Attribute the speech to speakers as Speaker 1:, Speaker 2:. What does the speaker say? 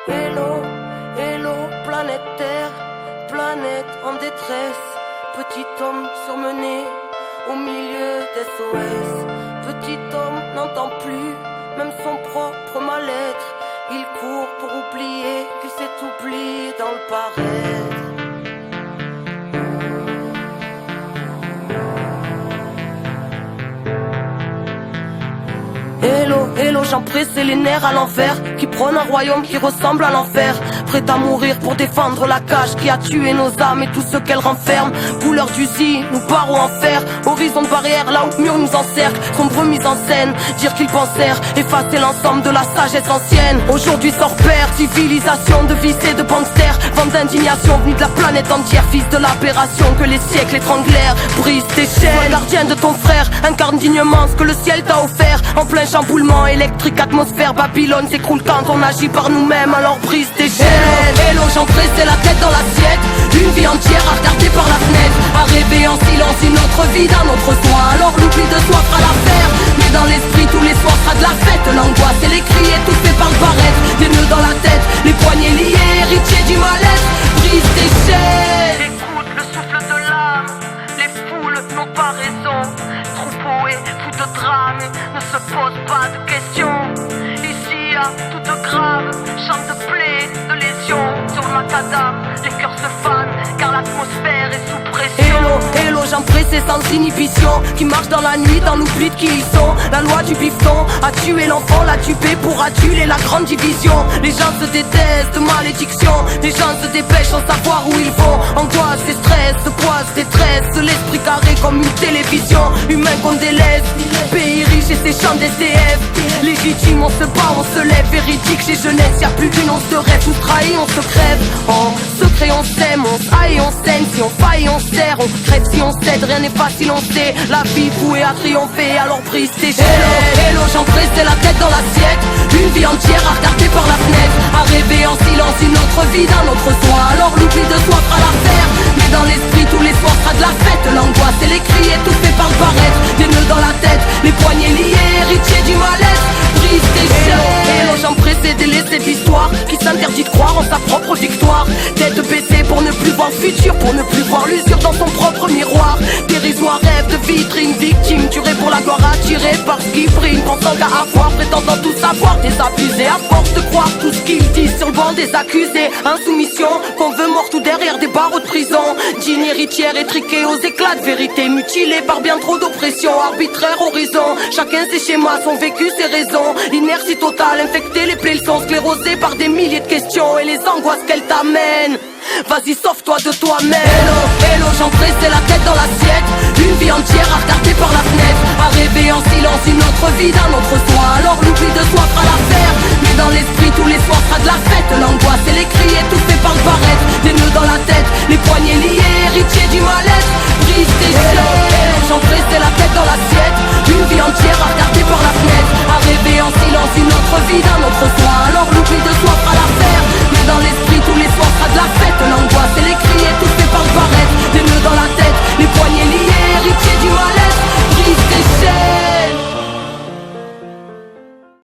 Speaker 1: Hello, hello, planète Terre, planète en détresse. Petit homme surmené au milieu d'SOS. Petit homme n'entend plus même son propre mal-être. Il court pour oublier qu'il s'est oublié dans le paraître. Hello, hello, j'en pressé les nerfs à l'envers, qui prône un royaume qui ressemble à l'enfer. Prêt à mourir pour défendre la cage qui a tué nos âmes et tout ce qu'elle renferme. Couleur d'usine, nous barreaux en fer, horizon de barrière là où le mur nous encercle. Sombre mise en scène, dire qu'ils pensèrent effacer l'ensemble de la sagesse ancienne. Aujourd'hui sort père, civilisation de vices et de banksters. Vent d'indignation venue de la planète entière, fils de l'aberration que les siècles étranglèrent. Brise tes chaînes, sois gardien de ton frère, incarne dignement ce que le ciel t'a offert. En plein chamboulement électrique, atmosphère, Babylone s'écroule quand on agit par nous-mêmes, alors brise tes chaînes. Hello, j'en pressais la tête dans l'assiette, une vie entière à regarder par la fenêtre, à rêver en silence une autre vie d'un autre soin, alors l'oubli de soi fera l'affaire. Mais dans l'esprit tous les soirs sera de la fête, l'angoisse et les cris étouffés par le barrette, des nœuds dans la tête, les poignets liés, héritiers du mal-être, brise tes chaînes. Écoute le souffle de l'âme, les foules n'ont pas raison, troupeaux et fous de drame ne se pose pas de questions. Ici à toute grave, chante de plaies, de lésions. Sur le macadam, les cœurs se fanent car l'atmosphère est sous pression. Hello, hello, j'en pressé sans inhibition, qui marche dans la nuit dans l'oubli de qui ils sont. La loi du bifton a tué l'enfant, l'a tué pour aduler la grande division. Les gens se détestent de malédiction, les gens se dépêchent sans savoir où ils vont. Angoisse et stress, poisse, détresse, l'esprit carré comme une télévision. Humain qu'on délaisse, pays riche et ses champs d'SDF. Légitime, on se bat, on se lève, véridique chez jeunesse, y'a plus d'une, on se rêve, on se trahit, on se crève. En secret on s'aime, on s'aille, on saigne, si on faille on serre, on crève si on cède, rien n'est facile on sait. La vie vouée à triompher, alors brise tes chaînes. Hello, hello, j'en pressais la tête dans l'assiette, une vie entière à regarder par la fenêtre, à rêver en silence une autre vie d'un autre soin, alors l'oubli de soi fera l'affaire. Mais dans l'esprit tous les soirs sera de la fête, l'angoisse et les cris étouffés par le barrette, des nœuds dans la tête, les poignets liés, héritiers du mal-être, brise tes chaînes. Hello, j'en pressais délaisser de l'histoire qui s'interdit de croire en sa propre victoire. Tête baissée pour ne plus voir le futur, pour ne plus voir l'usure dans son propre miroir. Dérisoire rêve de vitrine, victime tuée pour la gloire, attirée par ce qui brille, pensant qu'à avoir, prétendant tout savoir, désabusé à force de croire tout ce qu'ils disent sur le banc des accusés. Insoumission, qu'on veut mort ou derrière des barreaux de prison. Digne héritière étriquée aux éclats de vérité, mutilée par bien trop d'oppression, arbitraire horizon. Chacun ses schémas, son vécu, ses raisons. L'inertie totale, infecter les plaies, sont sclérosés par des milliers de questions et les angoisses qu'elles t'amènent. Vas-y, sauve-toi de toi-même. Hello, hello, j'en pressais la tête dans l'assiette, une vie entière à regarder par la fenêtre, à rêver en silence une autre vie d'un autre soin, alors l'oubli de soi fera l'affaire. Mais dans l'esprit tous les soirs sera de la fête, l'angoisse et les cris étouffés par le barrette, des nœuds dans la tête, les